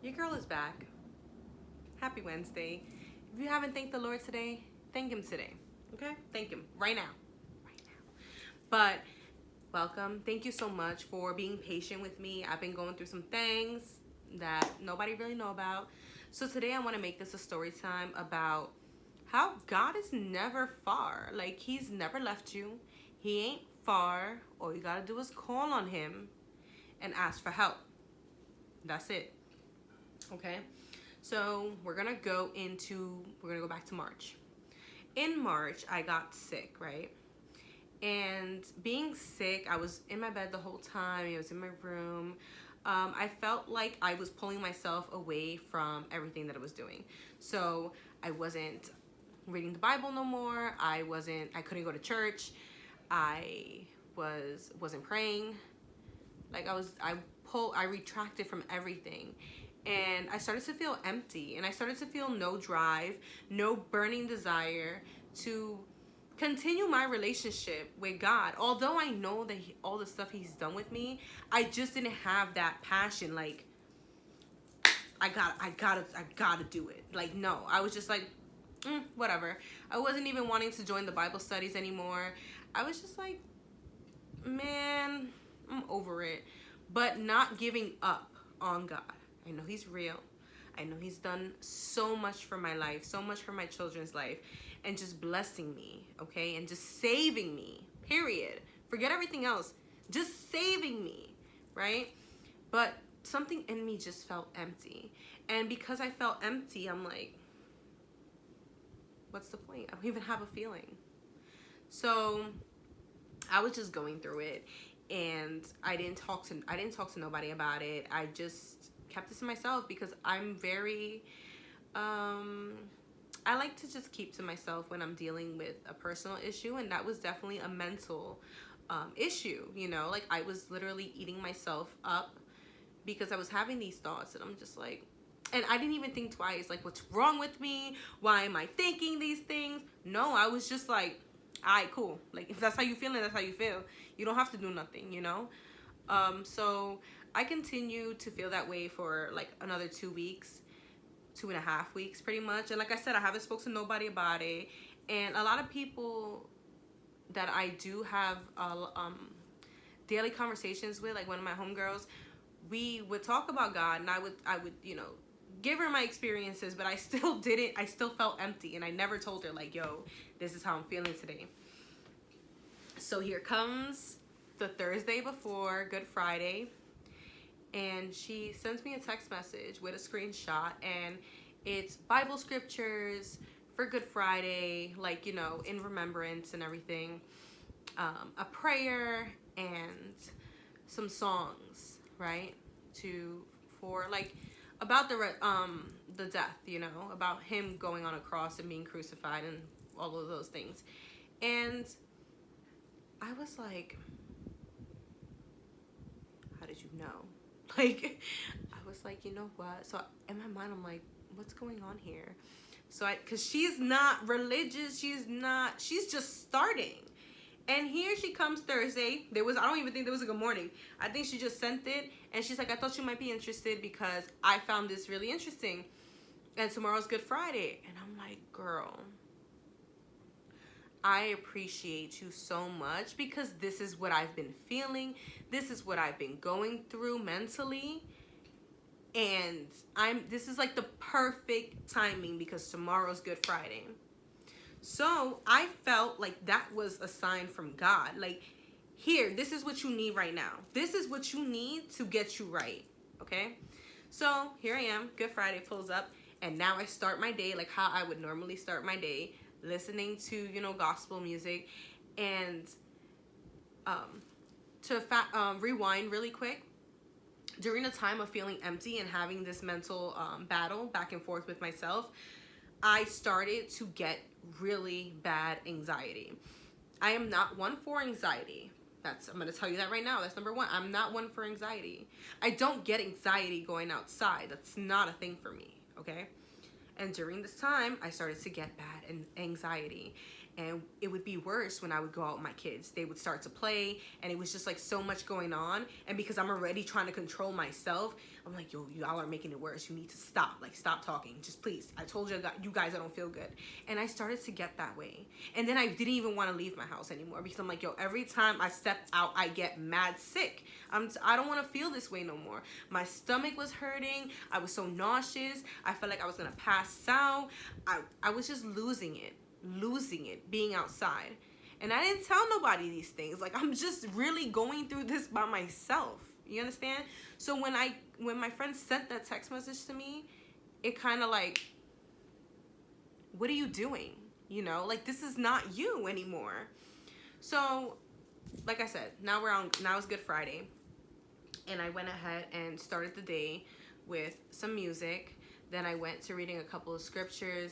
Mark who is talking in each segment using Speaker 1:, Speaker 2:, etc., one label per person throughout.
Speaker 1: Your girl is back. Happy Wednesday. If you haven't thanked the Lord today, thank Him today. Okay? Thank Him right now. Right now. But welcome. Thank you so much for being patient with me. I've been going through some things that nobody really know about. So today I want to make this a story time about how God is never far. Like, He's never left you. He ain't far. All you gotta do is call on Him and ask for help. That's it. Okay? So we're gonna go back to March. In March, I got sick, right? And being sick, I was in my bed the whole time. I was in my room. I felt like I was pulling myself away from everything that I was doing. So I wasn't reading the Bible no more. I couldn't go to church. I wasn't praying. Like I retracted from everything. And I started to feel empty, and I started to feel no drive, no burning desire to continue my relationship with God. Although I know that all the stuff He's done with me, I just didn't have that passion. Like, I gotta do it. Like, no, I was just like, whatever. I wasn't even wanting to join the Bible studies anymore. I was just like, man, I'm over it. But not giving up on God. I know He's real. I know He's done so much for my life, so much for my children's life, and just blessing me, okay? And just saving me, period. Forget everything else. Just saving me, right? But something in me just felt empty. And because I felt empty, I'm like, what's the point? I don't even have a feeling. So I was just going through it, and I didn't talk to nobody about it. I just kept this to myself because I'm very I like to just keep to myself when I'm dealing with a personal issue, and that was definitely a mental issue, you know? Like, I was literally eating myself up because I was having these thoughts, and I'm just like, and I didn't even think twice, like, what's wrong with me? Why am I thinking these things? No, I was just like, all right, cool. Like, if that's how you feel, that's how you feel. You don't have to do nothing, you know? So I continued to feel that way for like another 2 weeks, 2.5 weeks pretty much. And like I said, I haven't spoken to nobody about it. And a lot of people that I do have daily conversations with, like one of my homegirls, we would talk about God, and I would, give her my experiences, but I still felt empty, and I never told her like, yo, this is how I'm feeling today. So here comes the Thursday before Good Friday, and she sends me a text message with a screenshot, and it's Bible scriptures for Good Friday, like, in remembrance and everything, a prayer, and some songs, right, for like about the death, about Him going on a cross and being crucified and all of those things. And I was like, how did you know? Like, I was like, you know what? So in my mind, I'm like, what's going on here? So because she's not religious, she's just starting. And here she comes Thursday. I don't even think there was a good morning. I think she just sent it, and she's like, I thought you might be interested because I found this really interesting. And tomorrow's Good Friday. And I'm like, girl, I appreciate you so much because this is what I've been feeling. This is what I've been going through mentally. And this is like the perfect timing because tomorrow's Good Friday. So I felt like that was a sign from God. Like, here, this is what you need right now. This is what you need to get you right. Okay? So here I am. Good Friday pulls up. And now I start my day like how I would normally start my day, listening to, gospel music. And to rewind really quick, during the time of feeling empty and having this mental battle back and forth with myself, I started to get really bad anxiety. I am not one for anxiety. I'm going to tell you that right now. That's number one. I'm not one for anxiety. I don't get anxiety going outside. That's not a thing for me, okay? And during this time, I started to get bad anxiety. And it would be worse when I would go out with my kids. They would start to play, and it was just like so much going on. And because I'm already trying to control myself, I'm like, yo, y'all are making it worse. You need to stop. Like, stop talking. Just please. I told you guys I don't feel good. And I started to get that way. And then I didn't even want to leave my house anymore because I'm like, yo, every time I step out, I get mad sick. I don't want to feel this way no more. My stomach was hurting. I was so nauseous. I felt like I was going to pass out. I was just losing it, being outside. And I didn't tell nobody these things. Like, I'm just really going through this by myself. You understand? So when my friend sent that text message to me, it kind of like, what are you doing? You know, like, this is not you anymore. So, like I said, now it's Good Friday. And I went ahead and started the day with some music. Then I went to reading a couple of scriptures,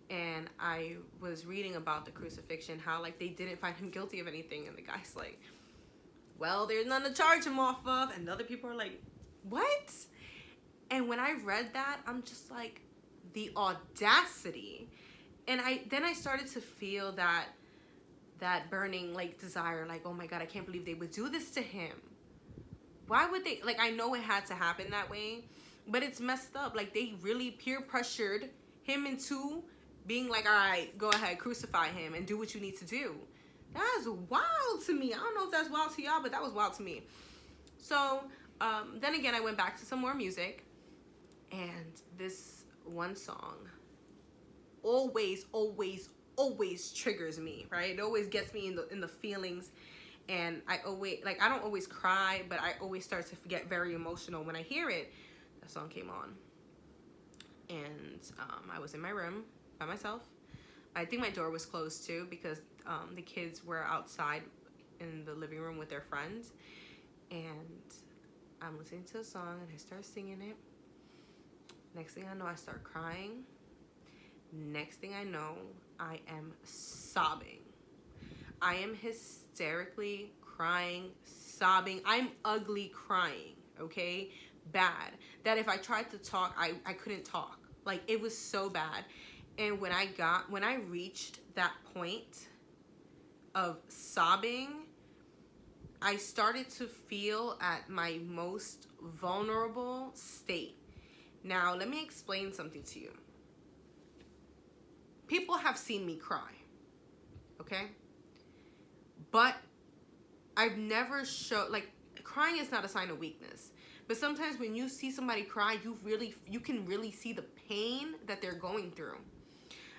Speaker 1: and I was reading about the crucifixion, how like they didn't find him guilty of anything, and the guy's like, well, there's none to charge him off of, and other people are like, what? And when I read that, I'm just like, the audacity. And then I started to feel that burning like desire, like, oh my God, I can't believe they would do this to him. Why would they? Like, I know it had to happen that way, but it's messed up. Like, they really peer pressured him into being like, all right, go ahead, crucify him and do what you need to do. That's wild to me. I don't know if that's wild to y'all, but that was wild to me. So then again, I went back to some more music, and this one song always triggers me, right? It always gets me in the feelings. And I don't always cry, but I always start to get very emotional when I hear it. That song came on, and I was in my room by myself. I think my door was closed too, because the kids were outside in the living room with their friends. And I'm listening to a song, and I start singing it. Next thing I know, I start crying. Next thing I know, I am sobbing. I am hysterically crying, sobbing. I'm ugly crying, okay? Bad. That if I tried to talk, I couldn't talk. Like, it was so bad. And when I reached that point of sobbing, I started to feel at my most vulnerable state. Now, let me explain something to you. People have seen me cry, okay? But I've never showed, like, crying is not a sign of weakness. But sometimes when you see somebody cry, you can really see the pain that they're going through.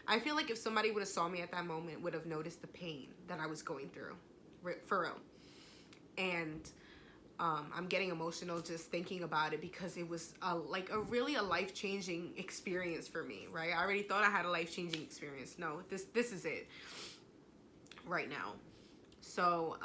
Speaker 1: I feel like if somebody would have saw me at that moment, would have noticed the pain that I was going through, for real. And I'm getting emotional just thinking about it, because it was really a life-changing experience for me, right? I already thought I had a life-changing experience. No, this is it right now. So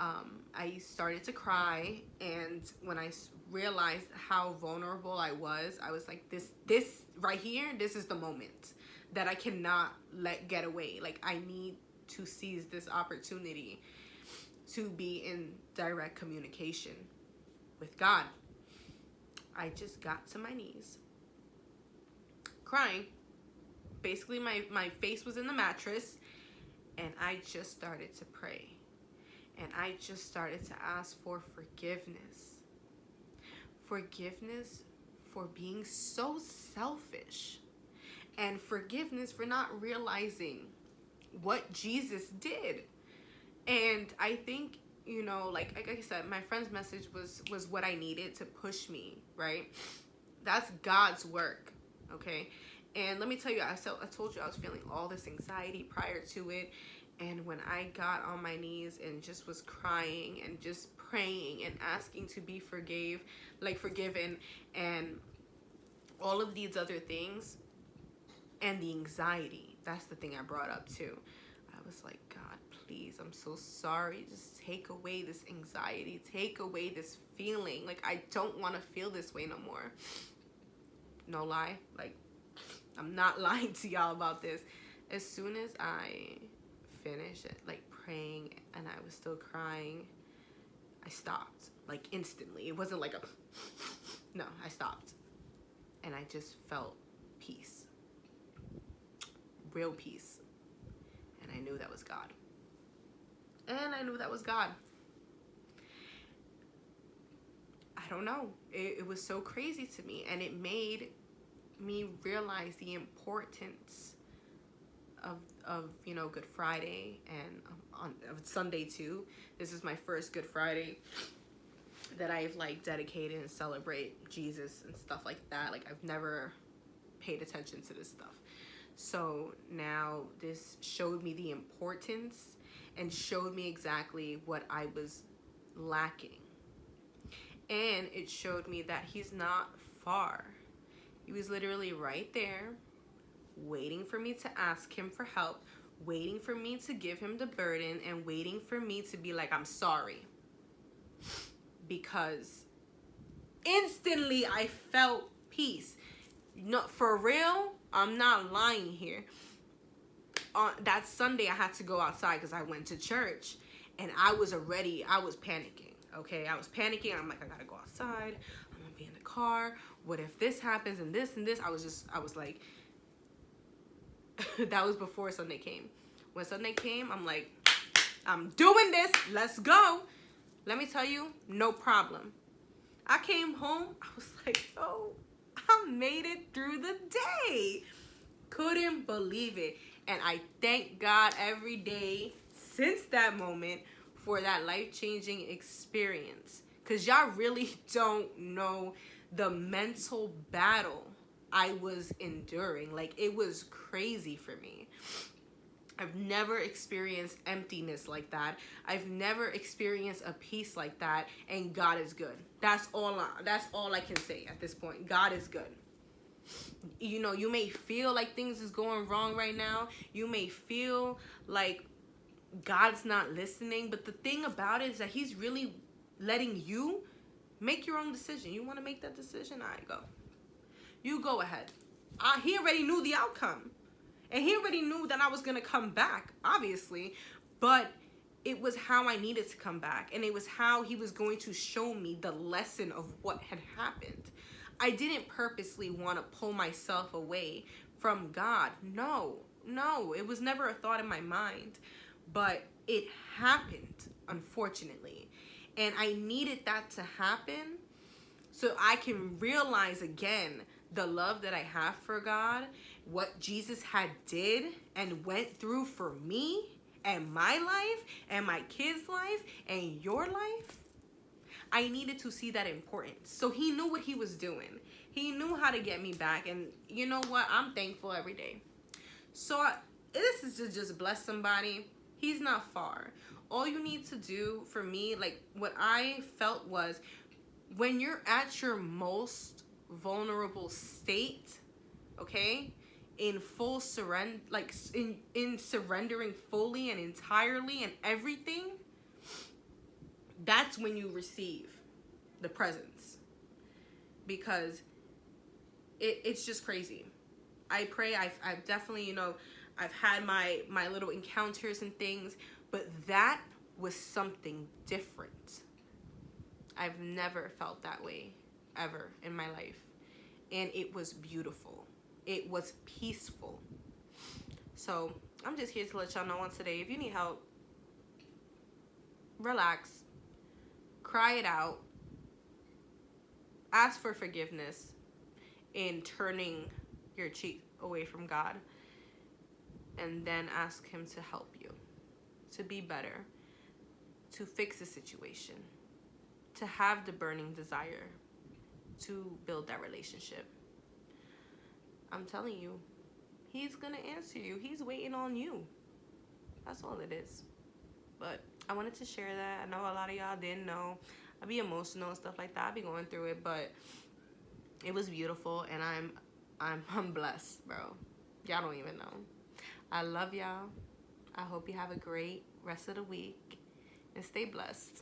Speaker 1: I started to cry, and when I realized how vulnerable I was like, this right here, this is the moment that I cannot let get away. Like, I need to seize this opportunity to be in direct communication with God. I just got to my knees, crying. Basically, my face was in the mattress, and I just started to pray. And I just started to ask for forgiveness. Forgiveness for being so selfish. And forgiveness for not realizing what Jesus did. And I think, you know, like I said, my friend's message was what I needed to push me, right? That's God's work, okay? And let me tell you, I told you I was feeling all this anxiety prior to it. And when I got on my knees and just was crying and just praying and asking to be forgiven, and all of these other things, and the anxiety, that's the thing I brought up too. I was like, God, please, I'm so sorry. Just take away this anxiety. Take away this feeling. Like, I don't want to feel this way no more. No lie. Like, I'm not lying to y'all about this. As soon as I finished like praying and I was still crying, I stopped, like, instantly. It wasn't like no, I stopped, and I just felt peace, real peace, and I knew that was God. And I knew that was God. I don't know. It was so crazy to me, and it made me realize the importance of Good Friday, and on Sunday too. This is my first Good Friday that I've like dedicated and celebrate Jesus and stuff like that. Like, I've never paid attention to this stuff. So now this showed me the importance and showed me exactly what I was lacking. And it showed me that he's not far. He was literally right there, waiting for me to ask him for help, waiting for me to give him the burden, and waiting for me to be like, I'm sorry. Because instantly I felt peace. No, for real, I'm not lying here. On that Sunday, I had to go outside because I went to church, and I was panicking. Okay, I was panicking. I'm like, I gotta go outside. I'm gonna be in the car. What if this happens and this and this? I was like, that was before Sunday came. When Sunday came, I'm like, I'm doing this. Let's go. Let me tell you, no problem. I came home. I was like, oh, I made it through the day. Couldn't believe it. And I thank God every day since that moment for that life-changing experience. Because y'all really don't know the mental battle I was enduring. Like, it was crazy for me. I've never experienced emptiness like that. I've never experienced a peace like that. And God is good. That's all I can say at this point. God is good. You may feel like things is going wrong right now. You may feel like God's not listening. But the thing about it is that he's really letting you make your own decision. You want to make that decision? All right, go. You go ahead. He already knew the outcome. And he already knew that I was going to come back, obviously. But it was how I needed to come back. And it was how he was going to show me the lesson of what had happened. I didn't purposely want to pull myself away from God. No. It was never a thought in my mind. But it happened, unfortunately. And I needed that to happen so I can realize again the love that I have for God, what Jesus had did and went through for me and my life and my kids' life and your life. I needed to see that importance. So he knew what he was doing. He knew how to get me back. And you know what? I'm thankful every day. So this is to just bless somebody. He's not far. All you need to do for me, like what I felt was, when you're at your most vulnerable state, okay, in full surrender, like in surrendering fully and entirely and everything, that's when you receive the presence. Because it's just crazy. I pray, I've definitely, I've had my little encounters and things, but that was something different. I've never felt that way ever in my life. And it was beautiful. It was peaceful. So I'm just here to let y'all know once today, if you need help, relax, cry it out, ask for forgiveness in turning your cheek away from God, and then ask him to help you, to be better, to fix the situation, to have the burning desire to build that relationship. I'm telling you, he's gonna answer you. He's waiting on you. That's all it is. But I wanted to share that. I know a lot of y'all didn't know. I be emotional and stuff like that. I be going through it, but it was beautiful, and I'm blessed, bro. Y'all don't even know. I love y'all. I hope you have a great rest of the week and stay blessed.